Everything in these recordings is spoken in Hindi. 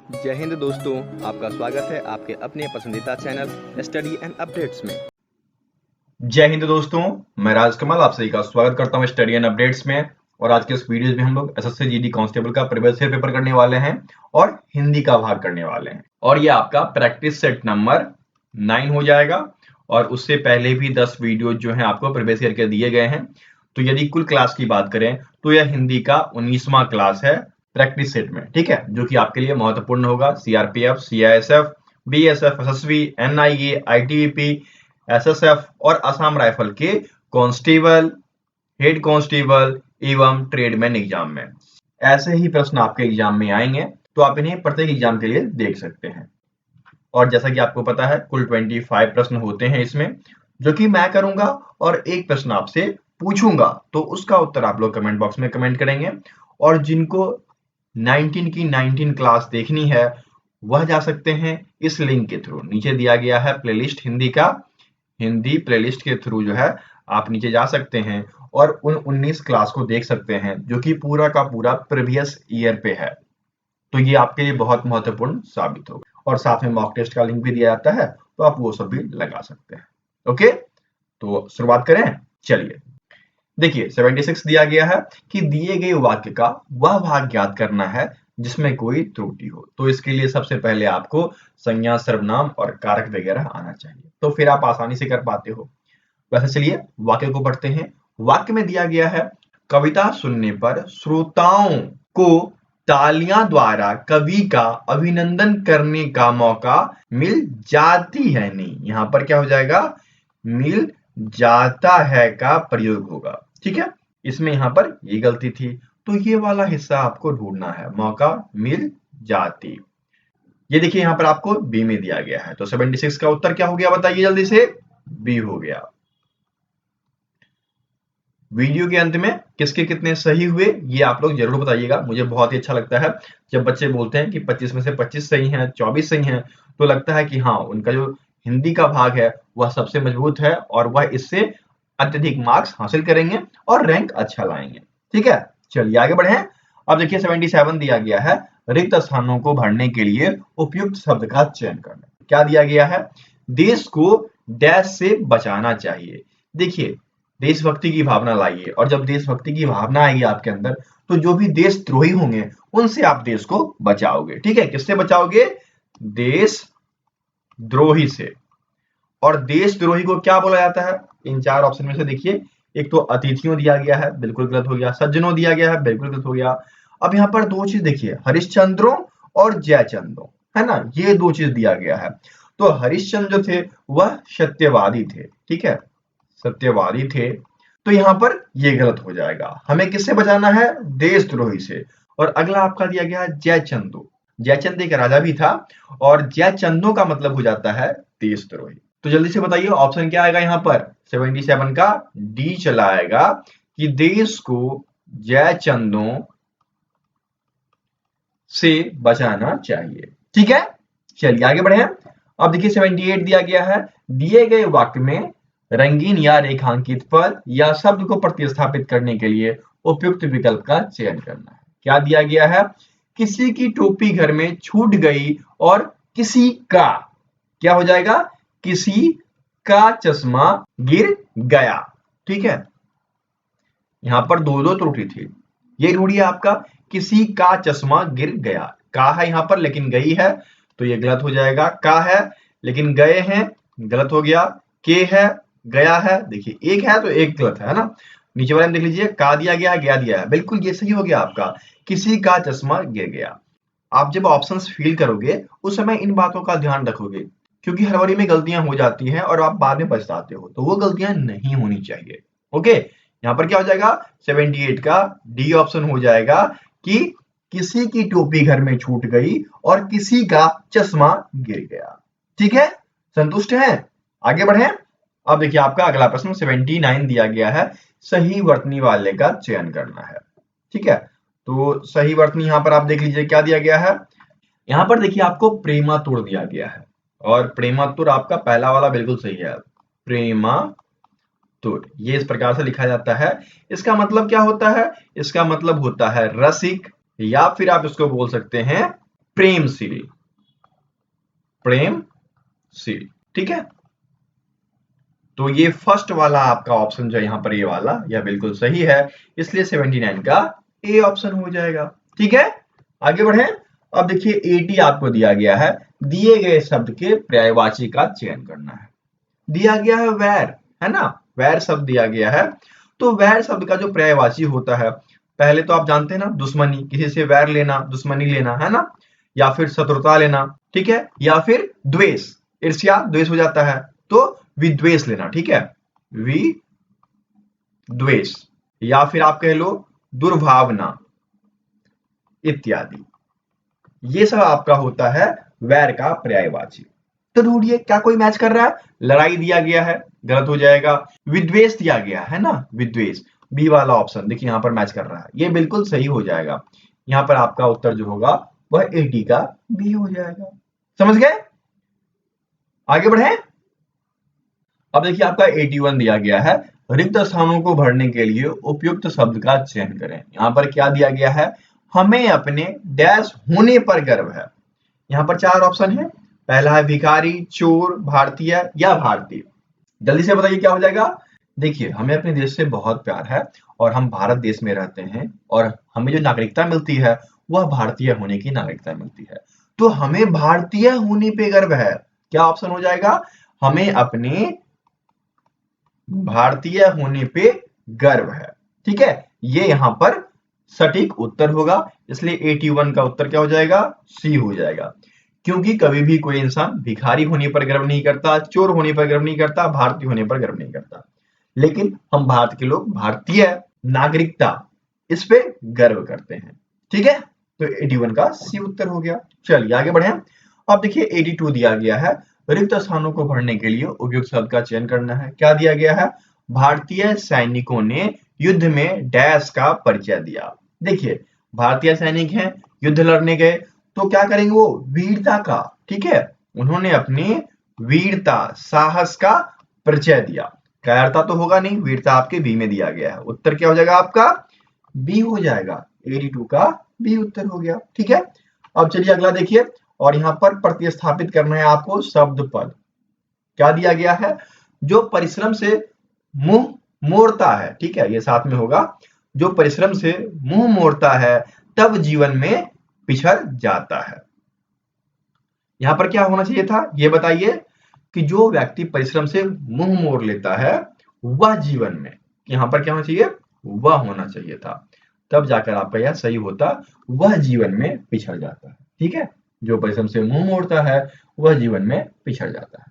जय हिंद दोस्तों, आपका स्वागत है आपके अपने पसंदीदा चैनल स्टडी एंड अपडेट्स में। जय हिंद दोस्तों, मैं राजकमल आप सभी का स्वागत करता हूं स्टडी एंड अपडेट्स में। और आज के इस वीडियो में हम लोग एसएससी जीडी कांस्टेबल का प्रीवियस ईयर पेपर करने वाले हैं और हिंदी का भाग करने वाले हैं। और ये आपका प्रैक्टिस सेट नंबर 9 हो जाएगा। और उससे पहले भी 10 वीडियो जो हैं आपको प्रीवियस ईयर के दिए गए हैं। तो यदि कुल क्लास की बात करें तो यह हिंदी का 19वां क्लास है प्रैक्टिस सेट में, ठीक है, जो कि आपके लिए महत्वपूर्ण होगा। CRPF, CISF, BSF, SSB, NIA, ITBP, SSF और असम राइफल के कांस्टेबल, हेड कांस्टेबल एवं ट्रेडमैन एग्जाम में ऐसे ही प्रश्न आपके एग्जाम में आएंगे, तो आप इन्हें प्रत्येक एग्जाम के लिए देख सकते हैं। और जैसा कि आपको पता है कुल 25 प्रश्न होते हैं इसमें, जो कि मैं करूंगा और एक प्रश्न आपसे पूछूंगा, तो उसका उत्तर आप लोग कमेंट बॉक्स में कमेंट करेंगे। और जिनको 19 की 19 क्लास देखनी है वह जा सकते हैं इस लिंक के थ्रू, नीचे दिया गया है प्लेलिस्ट हिंदी का, हिंदी प्लेलिस्ट के थ्रू जो है आप नीचे जा सकते हैं और उन 19 क्लास को देख सकते हैं जो कि पूरा का पूरा प्रीवियस ईयर पे है। तो ये आपके लिए बहुत महत्वपूर्ण साबित होगा। और साथ में मॉक टेस्ट का लिंक भी दिया जाता है, तो आप वो सब भी लगा सकते हैं। ओके, तो शुरुआत करें। चलिए देखिए 76 दिया गया है कि दिए गए वाक्य का वह भाग ज्ञात करना है जिसमें कोई त्रुटि हो। तो इसके लिए सबसे पहले आपको संज्ञा, सर्वनाम और कारक वगैरह आना चाहिए, तो फिर आप आसानी से कर पाते हो। वैसे चलिए वाक्य को पढ़ते हैं। वाक्य में दिया गया है, कविता सुनने पर श्रोताओं को तालियां द्वारा कवि का अभिनंदन करने का मौका मिल जाती है। नहीं, यहां पर क्या हो जाएगा, मिल जाता है का प्रयोग होगा, ठीक है। इसमें यहां पर ये गलती थी, तो ये वाला हिस्सा आपको ढूंढना है, मौका मिल जाती। ये देखिए यहां पर आपको बी में दिया गया है, तो 76 का उत्तर क्या हो गया बताइए जल्दी से, बी हो गया। वीडियो के अंत में किसके कितने सही हुए ये आप लोग जरूर बताइएगा। मुझे बहुत ही अच्छा लगता है जब बच्चे बोलते हैं कि 25 में से 25 सही हैं, 24 सही हैं, तो लगता है कि हाँ, उनका जो हिंदी का भाग है वह सबसे मजबूत है और वह इससे अत्यधिक मार्क्स हासिल करेंगे और रैंक अच्छा लाएंगे। ठीक है, चलिए आगे बढ़े। अब देखिए 77 दिया गया है, रिक्त स्थानों को भरने के लिए उपयुक्त शब्द का चयन करना। क्या दिया गया है, देश को डैश से बचाना चाहिए। देखिए देशभक्ति की भावना लाइए, और जब देशभक्ति की भावना आएगी आपके अंदर, तो जो भी देशद्रोही होंगे उनसे आप देश को बचाओगे। ठीक है, किससे बचाओगे, देशद्रोही से। और देशद्रोही को क्या बोला जाता है, इन 4 ऑप्शन में से देखिए, एक तो अतिथियों दिया गया है, बिल्कुल गलत हो गया। सज्जनों दिया गया है, बिल्कुल गलत हो गया। अब यहाँ पर 2 चीज देखिए, हरिश्चंद्रों और जयचंद्रों, है ना, ये 2 चीज दिया गया है। तो हरिश्चंद्र जो थे वह सत्यवादी थे, ठीक है, सत्यवादी थे, तो यहां पर ये गलत हो जाएगा। हमें किससे बचाना है, देशद्रोही से। और अगला आपका दिया गया है जयचंदो। जयचंद एक राजा भी था, और जयचंदो का मतलब हो जाता है देशद्रोही। तो जल्दी से बताइए ऑप्शन क्या आएगा यहाँ पर, 77 का डी चला आएगा कि देश को जयचंदों से बचाना चाहिए। ठीक है, चलिए आगे बढ़े। अब देखिए 78 दिया गया है, दिए गए वाक्य में रंगीन या रेखांकित पद या शब्द को प्रतिस्थापित करने के लिए उपयुक्त विकल्प का चयन करना है। क्या दिया गया है, किसी की टोपी घर में छूट गई और किसी का, क्या हो जाएगा, किसी का चश्मा गिर गया। ठीक है, यहां पर दो त्रुटि थी, ये ढूंढिए आपका, किसी का चश्मा गिर गया। का है यहां पर लेकिन गई है, तो ये गलत हो जाएगा। का है लेकिन गए हैं, गलत हो गया। के है, गया है, देखिए एक है तो एक गलत है ना। नीचे वाले में देख लीजिए, का दिया गया है, गया दिया है, बिल्कुल ये सही हो गया आपका, किसी का चश्मा गिर गया। आप जब ऑप्शंस फिल करोगे उस समय इन बातों का ध्यान रखोगे, क्योंकि हड़बड़ी में गलतियां हो जाती हैं और आप बाद में पछताते हो, तो वो गलतियां नहीं होनी चाहिए। ओके, यहाँ पर क्या हो जाएगा, 78 का डी ऑप्शन हो जाएगा कि किसी की टोपी घर में छूट गई और किसी का चश्मा गिर गया। ठीक है, संतुष्ट हैं, आगे बढ़े। अब देखिए आपका अगला प्रश्न 79 दिया गया है, सही वर्तनी वाले का चयन करना है। ठीक है, तो सही वर्तनी यहां पर आप देख लीजिए क्या दिया गया है। यहां पर देखिए आपको प्रेमातुर दिया गया है, और प्रेमातुर आपका पहला वाला बिल्कुल सही है, प्रेमातुर, ये इस प्रकार से लिखा जाता है। इसका मतलब क्या होता है, इसका मतलब होता है रसिक, या फिर आप इसको बोल सकते हैं प्रेमशील, प्रेमशील। ठीक है, तो ये फर्स्ट वाला आपका ऑप्शन जो है यहाँ पर ये वाला यह बिल्कुल सही है, इसलिए 79 का ए ऑप्शन हो जाएगा। ठीक है, आगे बढ़े। अब देखिए 80 आपको दिया गया है, दिए गए शब्द के पर्यायवाची का चयन करना है। दिया गया है वैर, है ना, वैर शब्द दिया गया है। तो वैर शब्द का जो पर्यायवाची होता है, पहले तो आप जानते हैं ना, दुश्मनी, किसी से वैर लेना, दुश्मनी लेना, है ना, या फिर शत्रुता लेना, ठीक है, या फिर द्वेष, ईर्ष्या द्वेष हो जाता है, तो विद्वेष लेना। ठीक है, विद्वेष, या फिर आप कह लो दुर्भावना इत्यादि, ये सब आपका होता है वैर का पर्यायवाची। तो ढूंढिए क्या कोई मैच कर रहा है। लड़ाई दिया गया है, गलत हो जाएगा। विद्वेष दिया गया है ना, विद्वेष, बी वाला ऑप्शन देखिए यहाँ पर मैच कर रहा है, ये बिल्कुल सही हो जाएगा। यहाँ पर आपका उत्तर जो होगा वह 80 का बी हो जाएगा। समझ गए, आगे बढ़े। अब देखिए आपका 81 दिया गया है, रिक्त स्थानों को भरने के लिए उपयुक्त शब्द का चयन करें। यहाँ पर क्या दिया गया है, हमें अपने डैश होने पर गर्व है। यहाँ पर 4 ऑप्शन है, पहला है भिखारी, चोर, भारतीय या भारतीय। जल्दी से बताइए क्या हो जाएगा। देखिए हमें अपने देश से बहुत प्यार है और हम भारत देश में रहते हैं और हमें जो नागरिकता मिलती है वह भारतीय होने की नागरिकता मिलती है, तो हमें भारतीय होने पे गर्व है। क्या ऑप्शन हो जाएगा, हमें अपने भारतीय होने पे गर्व है। ठीक है, ये यहाँ पर सटीक उत्तर होगा, इसलिए 81 का उत्तर क्या हो जाएगा, सी हो जाएगा। क्योंकि कभी भी कोई इंसान भिखारी होने पर गर्व नहीं करता, चोर होने पर गर्व नहीं करता, भारतीय होने पर गर्व नहीं करता, लेकिन हम भारत के लोग भारतीय नागरिकता इस पे गर्व करते हैं। ठीक है, तो 81 का सी उत्तर हो गया। चलिए आगे बढ़े। अब देखिए 82 दिया गया है, रिक्त स्थानों को भरने के लिए उपयुक्त शब्द का चयन करना है। क्या दिया गया है, भारतीय सैनिकों ने युद्ध में डैश का परिचय दिया। देखिए भारतीय सैनिक हैं, युद्ध लड़ने गए, तो क्या करेंगे वो, वीरता का, ठीक है, उन्होंने अपनी वीरता साहस का परिचय दिया। कायरता तो होगा नहीं, वीरता आपके बी में दिया गया है, उत्तर क्या हो जाएगा आपका, बी हो जाएगा। 82 का बी उत्तर हो गया। ठीक है, अब चलिए अगला देखिए, और यहाँ पर प्रतिस्थापित करना है आपको शब्द पद। क्या दिया गया है, जो परिश्रम से मुंह मोड़ता है, ठीक है, ये साथ में होगा, जो परिश्रम से मुंह मोड़ता है तब जीवन में पिछड़ जाता है। यहां पर क्या होना चाहिए था, ये बताइए, कि जो व्यक्ति परिश्रम से मुंह मोड़ लेता है वह जीवन में, यहां पर क्या होना चाहिए, वह होना चाहिए था, तब जाकर आपका यह सही होता, वह जीवन में पिछड़ जाता है। ठीक है, जो परिश्रम से मुंह मोड़ता है वह जीवन में पिछड़ जाता है,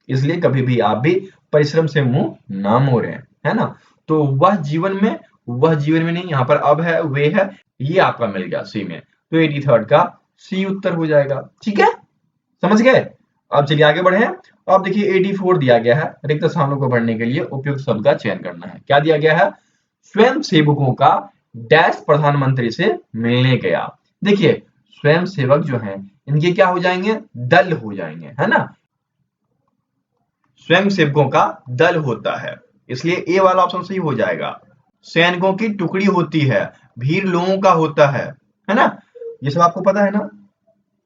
इसलिए कभी भी आप भी परिश्रम से मुंह ना मोड़ें, है ना। तो वह जीवन में, वह जीवन में नहीं, यहाँ पर अब है, वे है, ये आपका मिल गया सी में, तो 83 का सी उत्तर हो जाएगा। ठीक है, समझ गए। अब चलिए आगे बढ़े। अब देखिए 84 दिया गया है, रिक्त स्थानों को भरने के लिए उपयुक्त शब्द का चयन करना है। क्या दिया गया है, स्वयं सेवकों का डैश प्रधानमंत्री से मिलने गया। देखिए स्वयं सेवक जो हैं इनके क्या हो जाएंगे, दल हो जाएंगे, है ना, स्वयं सेवकों का दल होता है, इसलिए ए वाला ऑप्शन सही हो जाएगा। सैनिकों की टुकड़ी होती है, भीड़ लोगों का होता है ना, ये सब आपको पता है ना।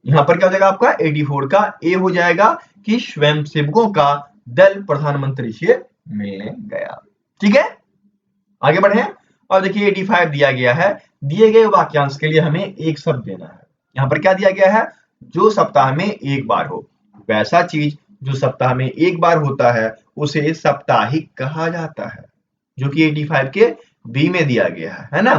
यहाँ पर क्या हो जाएगा आपका 84 का ए हो जाएगा, कि स्वयं सेवकों का दल प्रधानमंत्री से मिलने गया। ठीक है, आगे बढ़े। और देखिए 85 दिया गया है, दिए गए वाक्यांश के लिए हमें एक शब्द देना है। यहाँ पर क्या दिया गया है, जो सप्ताह में एक बार हो, वैसा चीज जो सप्ताह में एक बार होता है उसे साप्ताहिक कहा जाता है, जो कि 85 के बी में दिया गया है ना,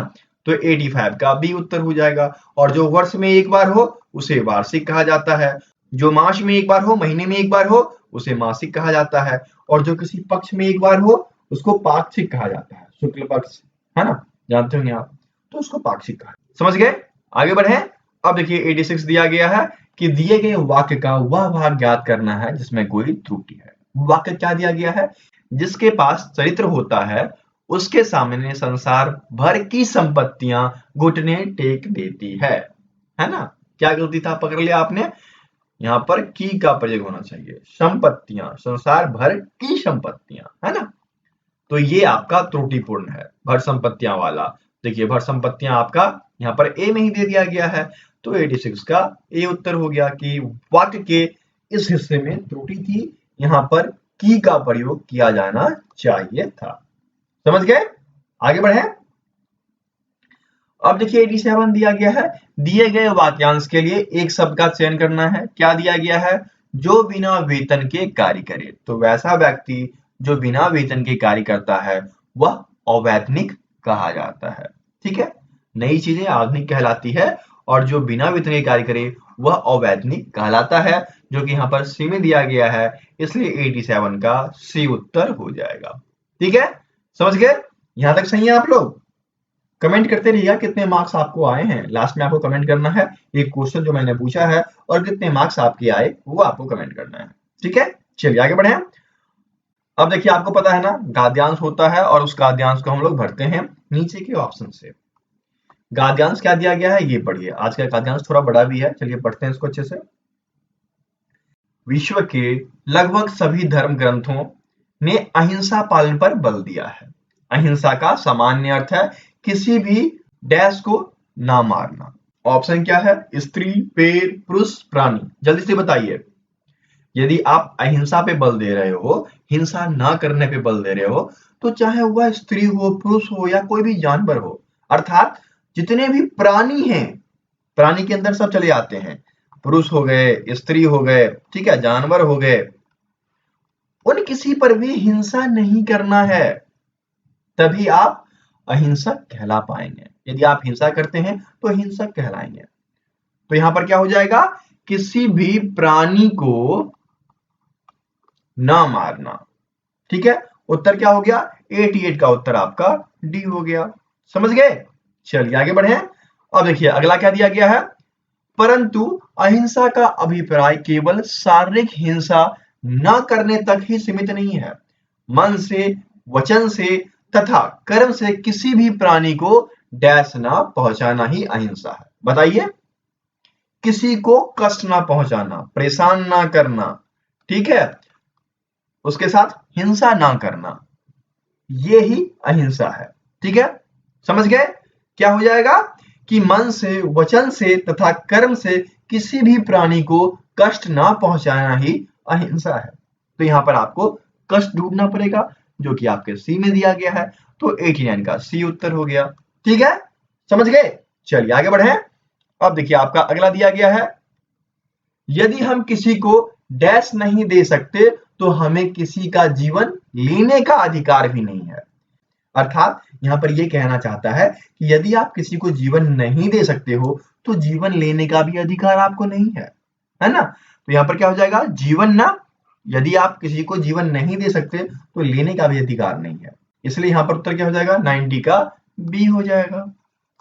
तो 85 का बी उत्तर हो जाएगा। और जो वर्ष में एक बार हो उसे वार्षिक कहा जाता है, जो मास में एक बार हो, महीने में एक बार हो उसे मासिक कहा जाता है, और जो किसी पक्ष में एक बार हो उसको पाक्षिक कहा जाता है, शुक्ल पक्ष, है ना, जानते होंगे आप, तो उसको पाक्षिक कहा। समझ गए, आगे बढ़े। अब देखिए 86 दिया गया है, कि दिए गए वाक्य का वह भाग ज्ञात करना है जिसमें कोई त्रुटि है। वाक्य क्या दिया गया है, जिसके पास चरित्र होता है उसके सामने संसार भर की संपत्तियां घुटने टेक देती है ना। क्या गलती था, पकड़ लिया आपने, यहाँ पर की का प्रयोग होना चाहिए, संपत्तियां, संसार भर की संपत्तियां, है ना, तो ये आपका त्रुटिपूर्ण है, भर संपत्तियां वाला। देखिए भर संपत्तियां आपका यहाँ पर ए में ही दे दिया गया है, तो 86 का ए उत्तर हो गया कि वाक्य के इस हिस्से में त्रुटि थी, यहां पर की का प्रयोग किया जाना चाहिए था। समझ गए? आगे बढ़े। अब देखिए 87 दिया गया है, दिए गए वाक्यांश के लिए एक शब्द का चयन करना है। क्या दिया गया है? जो बिना वेतन के कार्य करे। तो वैसा व्यक्ति जो बिना वेतन के कार्य करता है वह अवैतनिक कहा जाता है। ठीक है, नई चीजें आधुनिक कहलाती है और जो बिना वेतन के कार्य करे वह अवैतनिक कहलाता है, जो कि यहाँ पर सी में दिया गया है, इसलिए 87 का सी उत्तर हो जाएगा। ठीक है, समझ गए? यहां तक सही है आप लोग? कमेंट करते रहिएगा कितने मार्क्स आपको आए हैं। लास्ट में आपको कमेंट करना है एक क्वेश्चन जो मैंने पूछा है और कितने मार्क्स आपके आए वो आपको कमेंट करना है। ठीक है, चलिए आगे बढ़े। अब देखिए आपको पता है ना गाद्यांश होता है और उस गाद्यांश को हम लोग भरते हैं नीचे के ऑप्शन से। गाद्यांश क्या दिया गया है ये पढ़िए। आज का गाद्यांश थोड़ा बड़ा भी है, चलिए पढ़ते हैं इसको अच्छे से। विश्व के लगभग सभी धर्म ग्रंथों ने अहिंसा पालन पर बल दिया है। अहिंसा का सामान्य अर्थ है किसी भी डैश को ना मारना। ऑप्शन क्या है? स्त्री, पेड़, पुरुष, प्राणी। जल्दी से बताइए। यदि आप अहिंसा पे बल दे रहे हो, हिंसा ना करने पे बल दे रहे हो, तो चाहे वह स्त्री हो, पुरुष हो या कोई भी जानवर हो, अर्थात जितने भी प्राणी हैं, प्राणी के अंदर सब चले आते हैं, पुरुष हो गए, स्त्री हो गए, ठीक है, जानवर हो गए, उन किसी पर भी हिंसा नहीं करना है, तभी आप अहिंसक कहला पाएंगे। यदि आप हिंसा करते हैं तो हिंसक कहलाएंगे। तो यहां पर क्या हो जाएगा? किसी भी प्राणी को ना मारना। ठीक है, उत्तर क्या हो गया? 88 का उत्तर आपका डी हो गया। समझ गए? चलिए आगे बढ़े। अब देखिए अगला क्या दिया गया है, परंतु अहिंसा का अभिप्राय केवल शारीरिक हिंसा न करने तक ही सीमित नहीं है। मन से, वचन से तथा कर्म से किसी भी प्राणी को डैश ना पहुंचाना ही अहिंसा है। बताइए, किसी को कष्ट ना पहुंचाना, परेशान ना करना, ठीक है, उसके साथ हिंसा ना करना, ये ही अहिंसा है। ठीक है, समझ गए? क्या हो जाएगा कि मन से, वचन से तथा कर्म से किसी भी प्राणी को कष्ट ना पहुंचाना ही अहिंसा है। तो यहां पर आपको कष्ट ढूंढना पड़ेगा, जो कि आपके सी में दिया गया है। तो 89 का सी उत्तर हो गया। ठीक है, समझ गए? चलिए आगे बढ़े। अब देखिए आपका अगला दिया गया है, यदि हम किसी को डैश नहीं दे सकते तो हमें किसी का जीवन लेने का अधिकार भी नहीं है। अर्थात यहां पर यह कहना चाहता है कि यदि आप किसी को जीवन नहीं दे सकते हो तो जीवन लेने का भी अधिकार आपको नहीं है ना? तो यहां पर क्या हो जाएगा? जीवन ना, यदि आप किसी को जीवन नहीं दे सकते तो लेने का भी अधिकार नहीं है, इसलिए यहां पर उत्तर क्या हो जाएगा? 90 का बी हो जाएगा।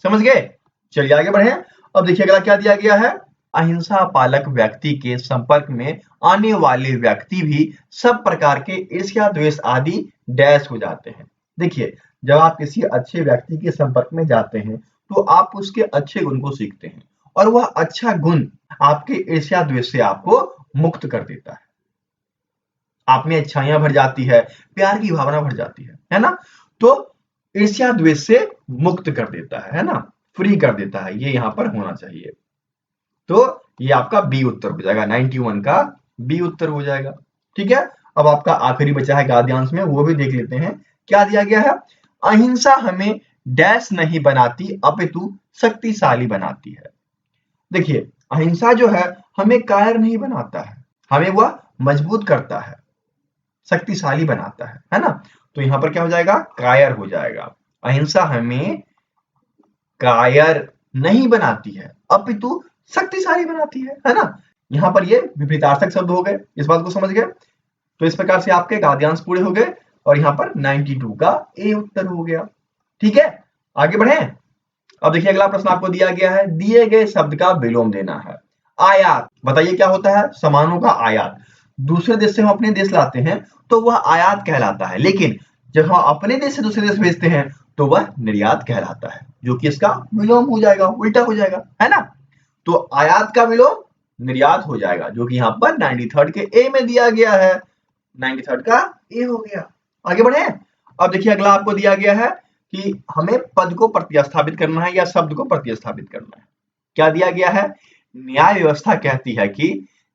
समझ गए? चलिए आगे बढ़े। अब देखिए अगला क्या दिया गया है, अहिंसा पालक व्यक्ति के संपर्क में आने वाले व्यक्ति भी सब प्रकार के ईर्ष्या, द्वेष आदि डैश हो जाते हैं। देखिए, जब आप किसी अच्छे व्यक्ति के संपर्क में जाते हैं तो आप उसके अच्छे गुण को सीखते हैं और वह अच्छा गुण आपके ईर्ष्या द्वेष से आपको मुक्त कर देता है। आप में अच्छाइयां भर जाती है, प्यार की भावना भर जाती है ना? तो ईर्ष्या द्वेष से मुक्त कर देता है ना? फ्री कर देता है, ये यहां पर होना चाहिए। तो ये आपका बी उत्तर हो जाएगा, 91 का बी उत्तर हो जाएगा। ठीक है, अब आपका आखिरी बचा है गाद्यांश में, वो भी देख लेते हैं। क्या दिया गया है, अहिंसा हमें डैश नहीं बनाती अपितु शक्तिशाली बनाती है। देखिए, अहिंसा जो है हमें कायर नहीं बनाता है, हमें वह मजबूत करता है, शक्तिशाली बनाता है ना? तो यहां पर क्या हो जाएगा? कायर हो जाएगा। अहिंसा हमें कायर नहीं बनाती है अपितु शक्तिशाली बनाती है ना? यहां पर ये विपरीतार्थक शब्द हो गए, इस बात को समझ गए? तो इस प्रकार से आपके गाद्यांश पूरे हो गए और यहां पर 92 का ए उत्तर हो गया। ठीक है, आगे बढ़े। अब देखिए अगला प्रश्न आपको दिया गया है, दिए गए शब्द का विलोम देना है। आयात, बताइए क्या होता है? सामानों का आयात। दूसरे देश से हम अपने देश लाते हैं तो वह आयात कहलाता है, लेकिन जब हम अपने देश से दूसरे देश भेजते हैं तो वह निर्यात कहलाता है, जो कि इसका विलोम हो जाएगा, उल्टा हो जाएगा, है ना? तो आयात का विलोम निर्यात हो जाएगा, जो कि यहाँ पर 93 के ए में दिया गया है। 93 का ए हो गया। आगे बढ़े। अब देखिए अगला आपको दिया गया है कि हमें पद को प्रतिस्थापित करना है या शब्द को प्रतिस्थापित करना है। क्या दिया गया है? न्याय व्यवस्था कहती है कि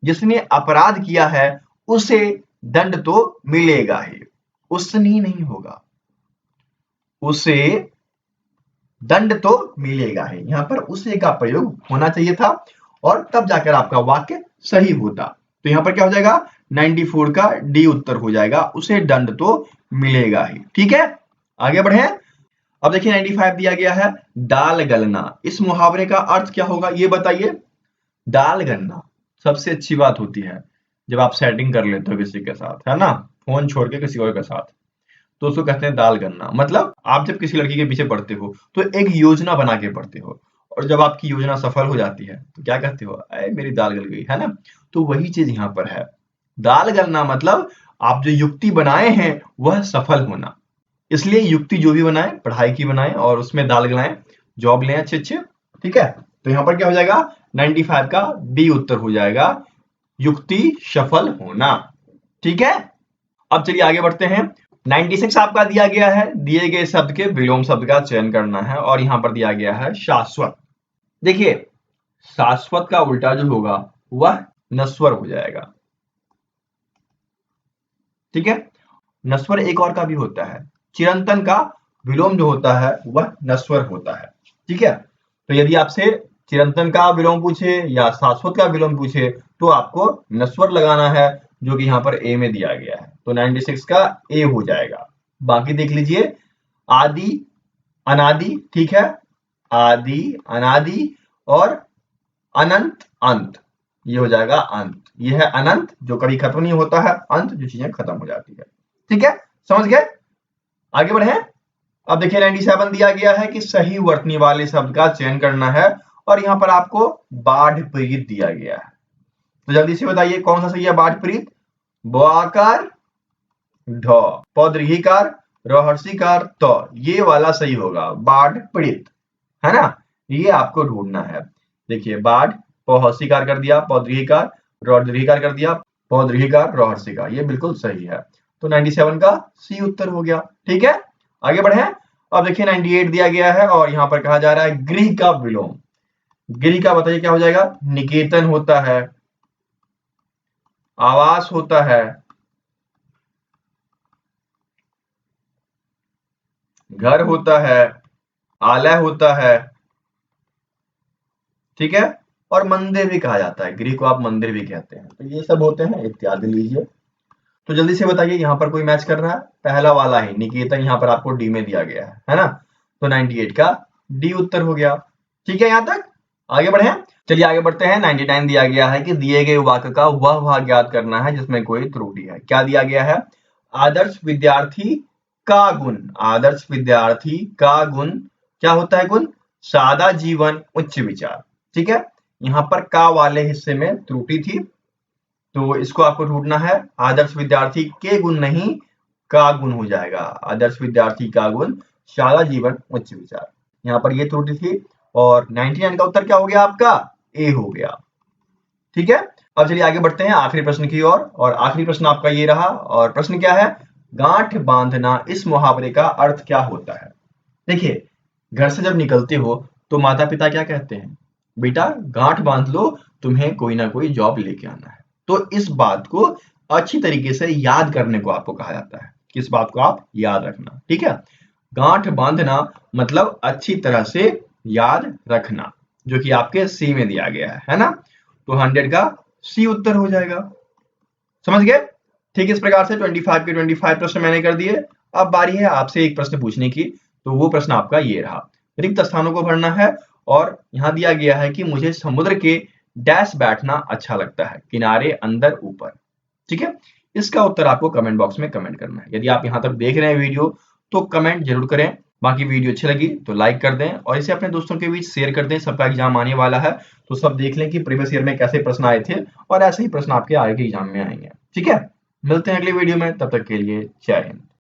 जिसने अपराध किया है उसे दंड तो मिलेगा ही, उसने नहीं होगा, उसे दंड तो मिलेगा ही। यहां पर उसे का प्रयोग होना चाहिए था और तब जाकर आपका वाक्य सही होता। तो यहां पर क्या हो जाएगा? 94 का डी उत्तर हो जाएगा, उसे दंड तो मिलेगा ही। ठीक है, आगे बढ़े। अब देखिए 95 दिया गया है, दाल गलना। इस मुहावरे का अर्थ क्या होगा ये बताइए। दाल गलना सबसे अच्छी बात होती है जब आप सेटिंग कर लेते हो किसी के साथ, है ना, फोन छोड़ के किसी और के साथ, तो उसको कहते हैं दाल गलना। मतलब आप जब किसी लड़की के पीछे पड़ते हो तो एक योजना बना के पड़ते हो, और जब आपकी योजना सफल हो जाती है तो क्या कहते हो? अरे मेरी दाल गल गई, है ना। तो वही चीज यहाँ पर है, दाल गलना मतलब आप जो युक्ति बनाए हैं वह सफल होना। इसलिए युक्ति जो भी बनाए, पढ़ाई की बनाए और उसमें दाल गलाएं, जॉब लें अच्छे अच्छे। ठीक है, तो यहाँ पर क्या हो जाएगा? 95 का डी उत्तर हो जाएगा, युक्ति सफल होना। ठीक है, अब चलिए आगे बढ़ते हैं। 96 आपका दिया गया है, दिए गए शब्द के विलोम शब्द का चयन करना है और यहां पर दिया गया है शाश्वत। देखिए शाश्वत का उल्टा जो होगा वह नश्वर हो जाएगा। ठीक है, नश्वर एक और का भी होता है, चिरंतन का विलोम जो होता है वह नश्वर होता है। ठीक है, तो यदि आपसे चिरंतन का विलोम पूछे या शाश्वत का विलोम पूछे तो आपको नश्वर लगाना है, जो कि यहाँ पर ए में दिया गया है। तो 96 का ए हो जाएगा। बाकी देख लीजिए, आदि अनादि, ठीक है, आदि अनादि और अनंत अंत, ये हो जाएगा अंत। ये है अनंत जो कभी खत्म नहीं होता है, अंत जो चीजें खत्म हो जाती है। ठीक है, समझ गए, आगे बढ़े। अब देखिए 97 दिया गया है कि सही वर्तनी वाले शब्द का चयन करना है और यहाँ पर आपको बाढ़ पीड़ित दिया गया है। तो जल्दी से बताइए कौन सा सही है? बाढ़ पीड़ित, बआकार ढ, पौधृहीकार रहर्षिकार त, ये वाला सही होगा, बाढ़ पीड़ित, है ना। ये आपको ढूंढना है। देखिए बाढ़ पौहर्षिकार कर दिया, पौधृहीकार रौद्रीकार कर दिया, पौधृहीकार रहर्षिकार, ये बिल्कुल सही है। तो 97 का सी उत्तर हो गया। ठीक है, आगे बढ़े। अब देखिए 98 दिया गया है और यहाँ पर कहा जा रहा है गृह का विलोम। गृह का बताइए क्या हो जाएगा? निकेतन होता है, आवास होता है, घर होता है, आलय होता है, ठीक है, और मंदिर भी कहा जाता है। गृह को आप मंदिर भी कहते हैं। तो ये सब होते हैं इत्यादि लीजिए। तो जल्दी से बताइए यहाँ पर कोई मैच कर रहा है? पहला वाला ही निकेतन यहाँ पर आपको डी में दिया गया है ना। तो 98 का डी उत्तर हो गया। ठीक है, यहाँ तक आगे बढ़े। चलिए आगे बढ़ते हैं। 99 दिया गया है कि दिए गए वाक्य का वह भाग ज्ञात करना है जिसमें कोई त्रुटि है। क्या दिया गया है? आदर्श विद्यार्थी का गुण, आदर्श विद्यार्थी का गुण क्या होता है? गुण सादा जीवन उच्च विचार। ठीक है, यहाँ पर का वाले हिस्से में त्रुटि थी, तो इसको आपको ढूंढना है। आदर्श विद्यार्थी के गुण नहीं, का गुण हो जाएगा। आदर्श विद्यार्थी का गुण सादा जीवन उच्च विचार, यहाँ पर ये त्रुटि थी। और 99 का उत्तर क्या हो गया आपका? ए हो गया। ठीक है, अब चलिए आगे बढ़ते हैं आखिरी प्रश्न की ओर। और आखिरी प्रश्न आपका ये रहा, और प्रश्न क्या है? गांठ बांधना, इस मुहावरे का अर्थ क्या होता है? देखिए घर से जब निकलते हो तो माता पिता क्या कहते हैं? बेटा गांठ बांध लो, तुम्हें कोई ना कोई जॉब लेके आना है। तो इस बात को अच्छी तरीके से याद करने को आपको कहा जाता है। किस बात को आप याद रखना। ठीक है, गांठ बांधना मतलब अच्छी तरह से याद रखना, जो कि आपके सी में दिया गया है ना। तो 100 का सी उत्तर हो जाएगा। समझ गए? ठीक इस प्रकार से 25 के 25 प्रश्न मैंने कर दिए। अब बारी है आपसे एक प्रश्न पूछने की। तो वो प्रश्न आपका ये रहा, रिक्त स्थानों को भरना है और यहाँ दिया गया है कि मुझे समुद्र के डैश बैठना अच्छा लगता है, किनारे, अंदर, ऊपर। ठीक है, इसका उत्तर आपको कमेंट बॉक्स में कमेंट करना है। यदि आप यहाँ तक देख रहे हैं वीडियो तो कमेंट जरूर करें। बाकी वीडियो अच्छी लगी तो लाइक कर दें और इसे अपने दोस्तों के बीच शेयर कर दें। सबका एग्जाम आने वाला है तो सब देख लें कि प्रीवियस ईयर में कैसे प्रश्न आए थे और ऐसे ही प्रश्न आपके आगे के एग्जाम में आएंगे। ठीक है, मिलते हैं अगले वीडियो में, तब तक के लिए जय हिंद।